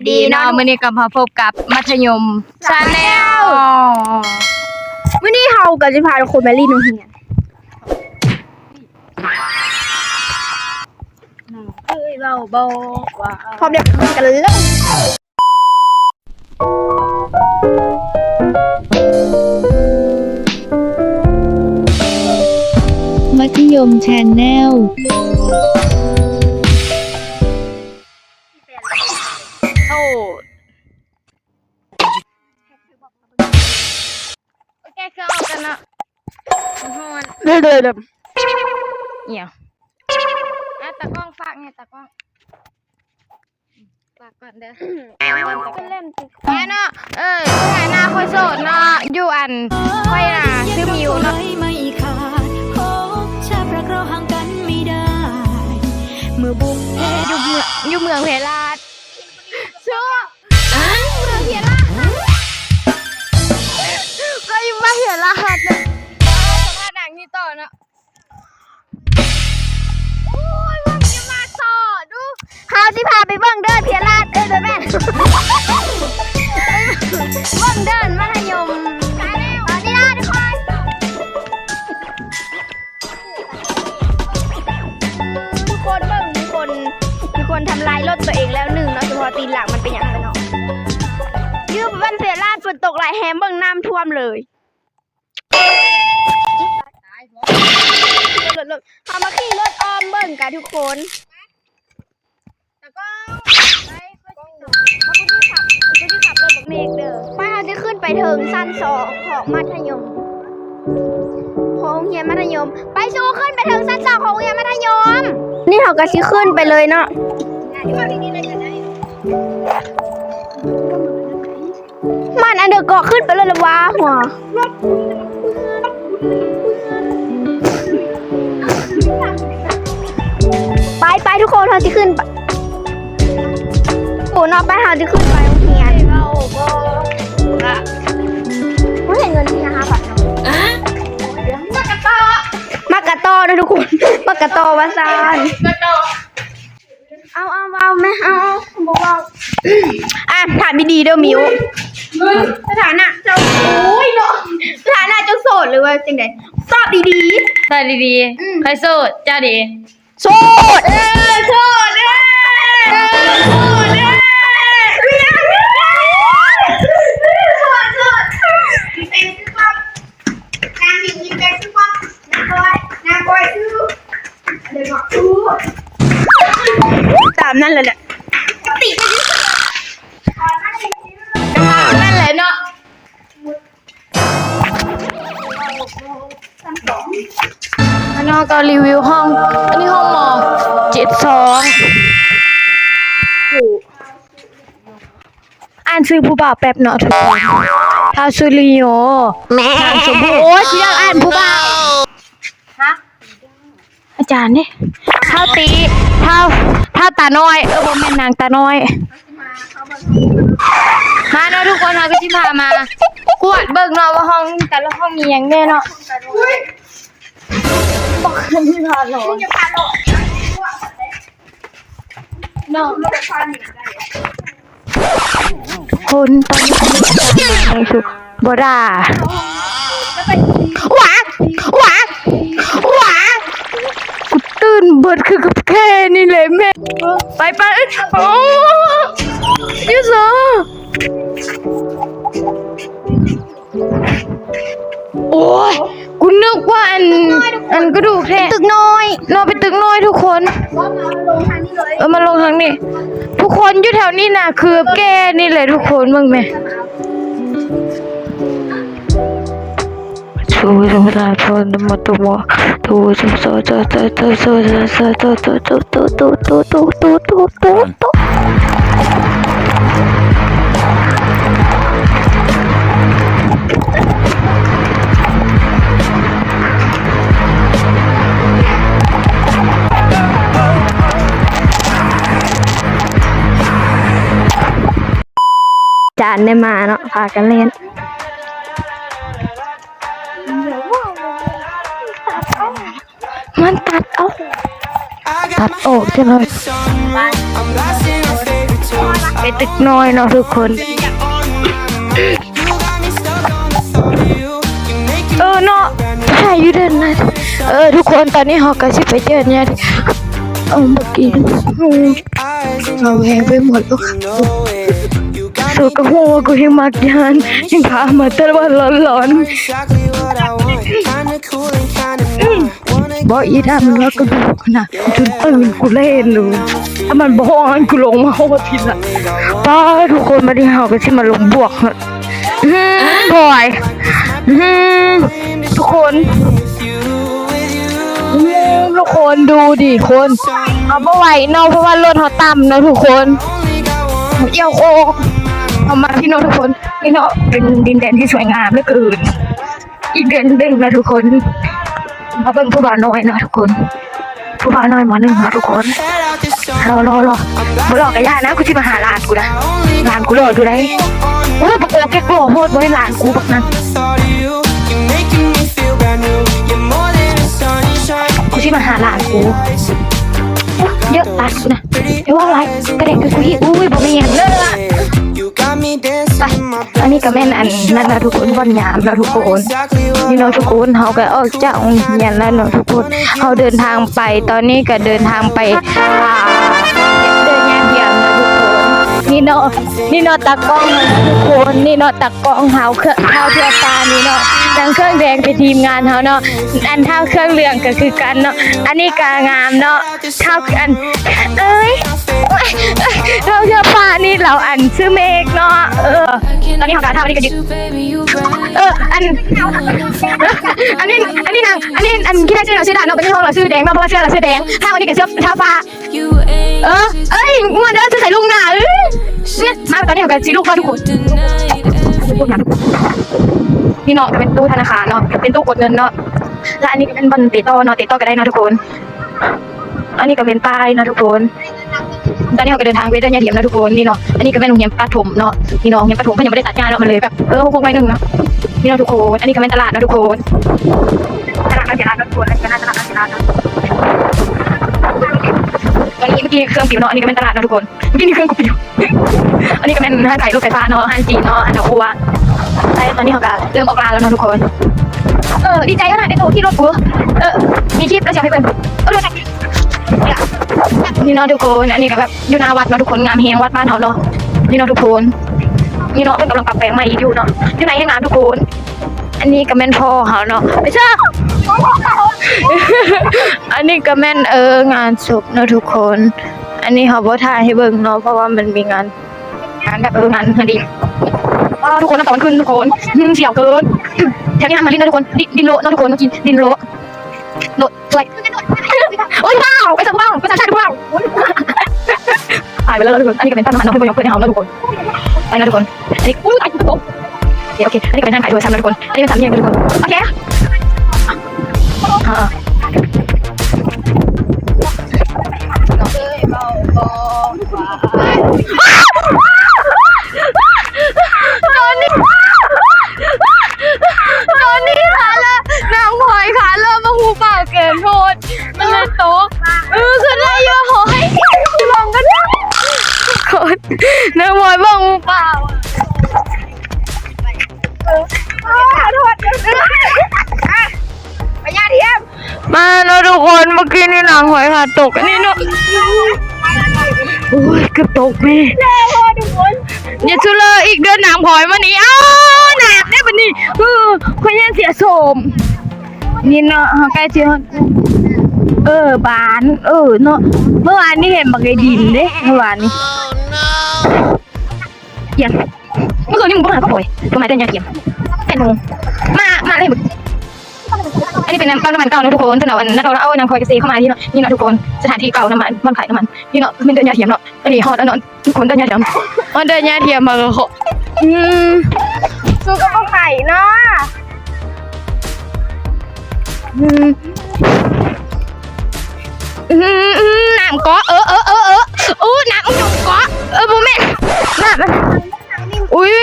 ดีเนาะมื้อนี้ก็มาพบกับมัธยมชาแนลวันนี้เฮาก็จะพาทุกคนมารีดน้องเฮียนเอ้ยเบาว่า พร้อมเดี๋ยวกันเลยมัธยมชาแนลโอ้โอเคคือเอากันเนาะฮ้อน เรื่อย เหี่ยวตากล้องฝากไงตากล้องฝากก่อนเด้อ ๆเล่นๆ ไปเนาะผู้หายหน้าค่อยโสดเนาะอยู่อันค่อยน่ะชื่อมิวเนาะไม่ขาดพบชาประเราห่างกันไม่ได้เมื่อบุกเพ อยู่เมืองเพลาดชัวเมืองเพลาดก็อยู่มาเพลาดเนาะสัมภาษณ์หนังนี่ต่อเนาะโอ้ยว่ามันจะมาต่อดูเฮาสิพาไปเบิ่งเดินเพลาดเด้อแม่เบิ่งเดินมัธยมตอนนี้นะทุกคนเบิ่งมีคนทำลายรถตัวเองแล้วหนึ่งเนาะเฉพาะตีนหลังมันเป็นอย่างไรเนาะยืมวันเสียลาดฝนตกหลายแฮมเบิ่งน้ำท่วมเลยรถเอามาขี่รถอ้อมเบิ่งกันทุกคนแต่ก็เขาที่ขับรถบักเมกเด้อไปเขาจะขึ้นไปถึงชั้น2ของมัธยมของโรงเรียนมัธยมไปชูขึ้นไปถึงชั้น2ของโรงเรียนมัธยมนี่เขาก็ชิขึ้นไปเลยเนาะมันอันเดอร์เกาะขึ้นไปเลยละวะหัวไปทุกคนเขาจะขึ้นไปโอ้เนาะไปเขาจะขึ้นไปโรงเรียนไม่เห็นเงินที่5 บาทเนาะมากระตอนะทุกคนมากระตอวาซานเอาไม่เอาบอกว่าถามดีๆเด้อมิวสถานะเจ้าโอ้ยเนาะสถานะเจ้าโสดหรือว่าจังไดตอบดี ตาดีๆใครโสดเจ้าดี ๆโสดโสดตามนั่นเลยแหละตินั่นแหละเนาะอันนอกก็รีวิวห้องอันนี้ห้องหมอ72อ่านซื้อผู้บ่าวแป๊บเนาะทุกคนท้าวสุริโยนางสมบูรณ์โอ้ยที่อยากอ่านผู้บ่าวฮะอาจารย์เนี่ยท้าวตีท้าวตาน้อยบ่แม่นนางตาน้อยมาเนาะทุกคนเราก็สิพามากวดเบิ่งเนาะว่าห้องแต่ละห้องมีหยังแน่เนาะบอกกันที่พาหลอนเนาะคนตอนนี้ในสุบ่ด่าหวากูตื่นเบิดคือกับแค่นี่เลยแม่ไปโอ้ยูโซโอ้ยกูนึกว่าอันกระดูกแท้ตึกน้อย นอนไปตึกน้อยทุกคนมาลงทางนี้ทุกคนอยู่แถวนี้นะคือแกนี่เลยทุกคนมึงแม่ชูสมุทรพนมาตุมตูสุโซโตจานได้มาเนาะพากันเล่นมันตัดออกใช่ไหม ไปตึกน้อยเนาะทุกคนเนาะใช่อยู่เดินนะทุกคนตอนนี้เขาก็สิไปเจอเนี่ยเอาเมื่อกี้เราแหงไปหมดแล้วสูกระหัวกูยังมักยานยังพามาแต่ว่าร้อนบอกอีดำแล้วก็ดูนะจนตื่นกูเล่นเลยถ้ามันบ้อนกูลงมาโคตรทีละป้าทุกคนมาที่เขาก็ที่มาลงบวกบ่อยทุกคนดูดิคนเอาไปไหวเนาะเพราะว่ารถเขาต่ำเนาะทุกคนเอี่ยวโคเอามาพี่น้องทุกคนนี่เนาะเป็นดินแดนที่สวยงามเหลือเกินอีกเดือนหนึ่งนะทุกคนมาเบิ่งผู้บ่าวน้อยนะทุกคนผู้บ่าวน้อยหมอหนึ่งนะทุกคนรอบ่หลอกกับย่านะกูที่มาหาหลานกูนะหลานกูรอดูได้โอ้ยปกติแกกลัวโคตรบ่ให้หลานกูบักนั้นกูที่มาหาหลานกูเยอะตัดกูนะเดี๋ยวว่าอะไรกระเด็กกูอีกอุ้ยบ่มีเห็นเลยอันนี้ก็แม่นอันนั่นนะทุกคนวันยามนะทุกคนนี่เนาะทุกคนเขาก็ออกจากโรงเรียนแล้วเนาะทุกคนเขาเดินทางไปตอนนี้ก็เดินทางไปเดินเยี่ยมนะทุกคนนี่เนาะตากล้องนะทุกคนนี่เนาะตากล้องเขาเทียบตานี่เนาะทั้งเครื่องแดงเป็นทีมงานเขาเนาะอันเท่าเครื่องเหลืองก็คือกันเนาะอันนี้ก็งามเนาะเท่ากันเราเชื่อฟ้านี่เราอันชื่อเมฆเนาะตอนนี้ของการทำอันนี้ก็ยึดอันที่ได้ชื่อเราชื่อด่านเนาะเป็นที่ห้องเราชื่อแดงเนาะเพราะว่าเสื้อเราชื่อแดงถ้าวันนี้ก็เสื้อเท้าฟ้ามันเดินจะใส่ลุงหนามาตอนนี้ของการจีลูกพ่อทุกคนนี่เนาะเป็นตู้ธนาคารเนาะเป็นตู้กดเงินเนาะและอันนี้ก็เป็นบันติโต้เนาะติโต้ก็ได้เนาะทุกคนอันนี้ก็เป็นป้ายนะทุกคนตอนนี้เราก็เดินทางไปเดินยาเทียมนะทุกคนนี่เนาะอันนี้ก็เป็นโรงเรียนประถมเนาะนี่เนาะโรงเรียนประถมเขายังไม่ได้ตัดงานเนาะมันเลยแบบพวกไว้หนึ่งเนาะนี่เนาะทุกคนอันนี้ก็เป็นตลาดนะทุกคนตลาดนักกีฬาทุกคนอันนี้ก็เป็นตลาดนักกีฬาตอนนี้เมื่อกี้เครื่องปิวเนาะอันนี้ก็เป็นตลาดนะทุกคนเมื่อกี้นี่เครื่องปิวอันนี้ก็เป็นห้างขายรถไฟฟ้าเนาะห้างจีนเนาะอันดอกบัวตอนนี้เขาก็เริ่มออกร้านแล้วเนาะทุกคนดีใจขนาดได้ตัวที่รถกูมีคลิปแล้วจะให้เพื่อนดูนะนี่เนาะทุกคนอันนี้ก็แบบอยู่หน้าวัดเนาะทุกคนงามเฮียงวัดบ้านเขาเนาะนี่เนาะทุกคนนี่เนาะเป็นกำลังปรับแปลงใหม่อยู่เนาะอยู่ไหนให้งามทุกคนอันนี้ก็แม่นพ่อเขาเนาะไม่ใช่อันนี้ก็แม่นงานศพเนาะทุกคนอันนี้เขาบ่ถ่ายให้เบิ่งเนาะเพราะว่ามันมีงานแบบงานดีทุกคนตอนขึ้นทุกคนเสียวเกินแถวนี้มาลิ้นนะทุกคนดินโลนะทุกคนเมื่อกี้ดินโลสวยโอ้ยว้าวไปสักว้าวไปสักชาติว้าวหายไปแล้วทุกคนอันนี้ก็เป็นตั้งมันเนาะเพื่อนเพื่อนในห้องนะทุกคนไปนะทุกคนอันนี้อุ้ยตายตกโอเคอันนี้ก็เป็นทางขายโทรศัพท์นะทุกคนอันนี้เป็นสามแยกนะทุกคนโอเคน้ำมอยบ้างเปล่าไปย่าเทียมมาเนาะทุกคนเมื่อกี้นี่หนังหอยขาดตกนี่เนาะโอ้ยเกือบตกแม่อย่าชุเลอีกเดือนหนังหอยมานี่หนักได้ปะนี่คนยังเสียโสมนี่เนาะใกล้เชียวบานเนาะเมื่อวานนี่เห็นบักไอดินเด้เมื่อวานนี้ยังเมื่อคืนนี้มึงก็มาก็ป่วยทำไมเดินยาเทียมเป็นมึงมาเลยมึงอันนี้เป็นปั๊มน้ำมันเก่านะทุกคนถนนนักเรานำคอยกระซีเข้ามาที่นี่เนาะทุกคนสถานที่เก่าน้ำมันบ้านขายน้ำมันนี่เนาะเป็นเดินยาเทียมเนาะอันนี้ฮอตแล้วเนาะทุกคนเดินยาเทียมเดินยาเทียมมาเลยเหรอสู้กับไข่เนาะน้ำก้อน้ำอยู่ก้อโมเมนต์น้ำอุ้ย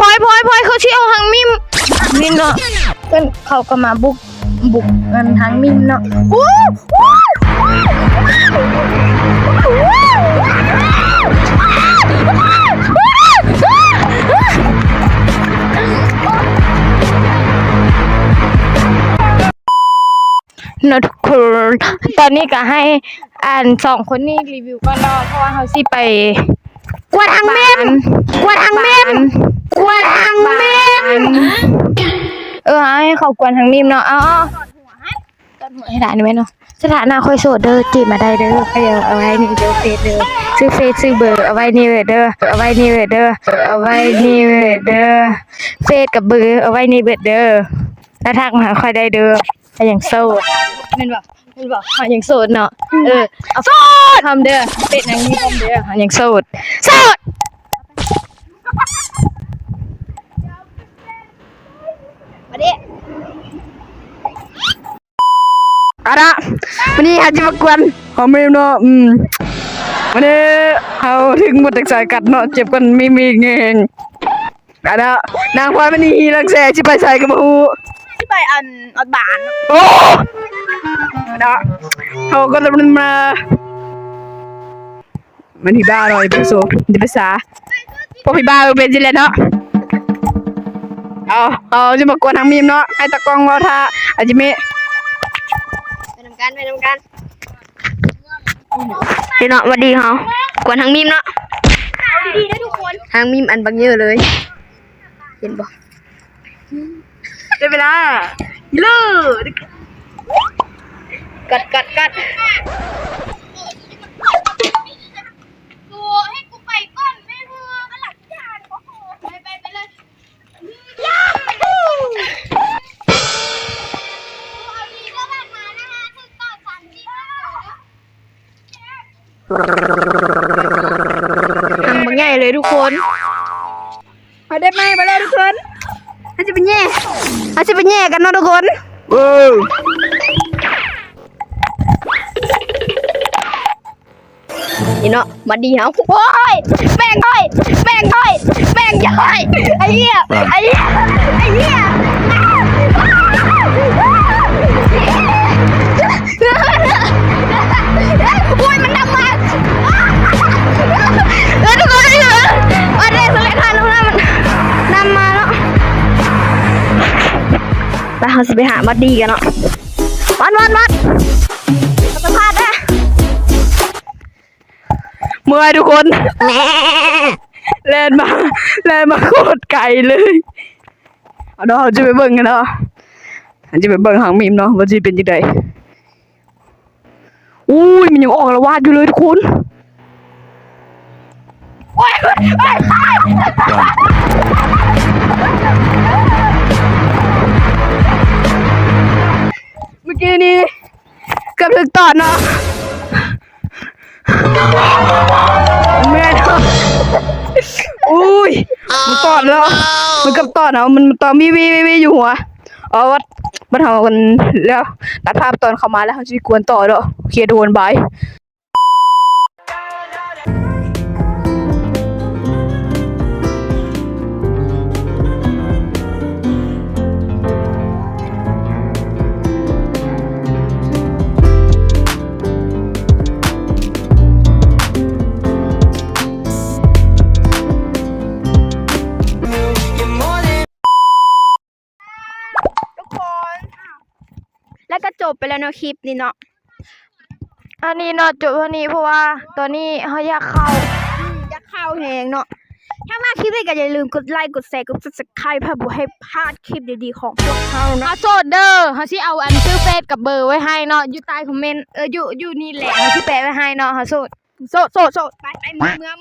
พลอยเขาเชี่ยวหางมิมนี่เนาะเป็นเขาก็มาบุกกันหางมิมเนาะ ตอนนี้ก็ให้2คนนี้รีวิวก่อนเนาะเพราะว่าเฮาสิไป กวาดทางเมมกวาดทางเมมกวาดทางเมม ให้เขากวนทางนิ่มเนาะต้นหัวให้ได้นี่ไหมเนาะสถานะค่อยโสดเด้อจีบมาได้เด้อก็เดี๋ยวเอาไว้นี่เด้อเฟซเด้อซื้อเฟซซื้อเบอร์เอาไว้นี่เด้อเอาไว้นี่เด้อเอาไว้นี่เด้อเฟซกับเบอร์เอาไว้นี่เบิดเด้อแล้วทักมาหาค่อยได้เด้อถ้ายังโสดแม่นบ่ถ้ายังโสดเนาะเอาโสดทำเด้อเฟซนางนี่ทำเด้อถ้ายังโสดมาดิเอาละวันนี้อาจจะมากวนของเมมเนาะวันนี้เขาถึงหมดจากสายกัดเนาะเจ็บกันมีเงี้ยเอาละนางพรวันนี้รักแซ่ชิไปใส่กับหูชิไปอันบานโอ้เนาะเขาก็จะมามันที่บ้าเลยเป็นโซ่ดิภาษาพวกพี่บ้าเป็นจิเลนเนาะเอาจะมากวนทางมีมเนาะให้ตะกองเราท่าอาจิเมะไปทำกันพี่เนาะวันดีเขากวนทางมีมเนาะดีๆนะทุกคนทางมีมอันบางเยอะเลยเห็นบ่ได้เวลาเลิกกัดกูให้กูไปก่อนแม่เพื่อก็หลักจานก็โหไปเลยย่ากูเอาดีก็แบบมานะคะถึงต่อ30ทางบางใหญ่เลยทุกคนเอาได้ไหมมาเลยทุกคนอาจจะเป็นแย่กันเนาะทุกคนนี่เนาะมาดีเหรอโอ้ยแป้งย่อยไอ้เหี้ยโอ้ยมันดังมากทุกคนนี่เหรอวันแรกสมัยทานแล้วนะมันนำมาแล้วไปเราสิไปหามาดีกันเนาะวัดสัมภาษณ์นะเมื่อยทุกคนแล่นมาโคตรไกลเลยเอาเนาะเราจะไปเบิ่งกันเนาะจะไปเบิ่งหางมีมเนาะว่าจะเป็นยังไงอุ้ยมันยังออกละวาดอยู่เลยทุกคนเมื่อกี้นี้เกือบถึงตอนเนาะแม่เนาะอุ้ยมันตอดแล้วมันกับตอดเนาะมันตอดมีอยู่หัววัดบัดเฮากันแล้วตัดภาพตอนเข้ามาแล้วเฮาสิกวนต่อเนาะเคลียร์โดนบายแล้วก็จบไปแล้วเนาะคลิปนี้เนาะอันนี้เนาะจบเท่านี้เพราะว่าตอนนี้เขาอยากเข้าแหงเนาะถ้ามาคลิปนี้ก็อย่าลืมกดไลค์กดแชร์กด Subscribe เพื่อบ่ให้พลาดคลิปดีๆของพวกเราเนาะโสดเด้อเขาสิเอาชื่อเฟซกับเบอร์ไว้ให้เนาะอยู่ใต้คอมเมนต์อยู่นี่แหละเขาสิแปะไว้ให้เนาะเขาโสดไปเมื่อ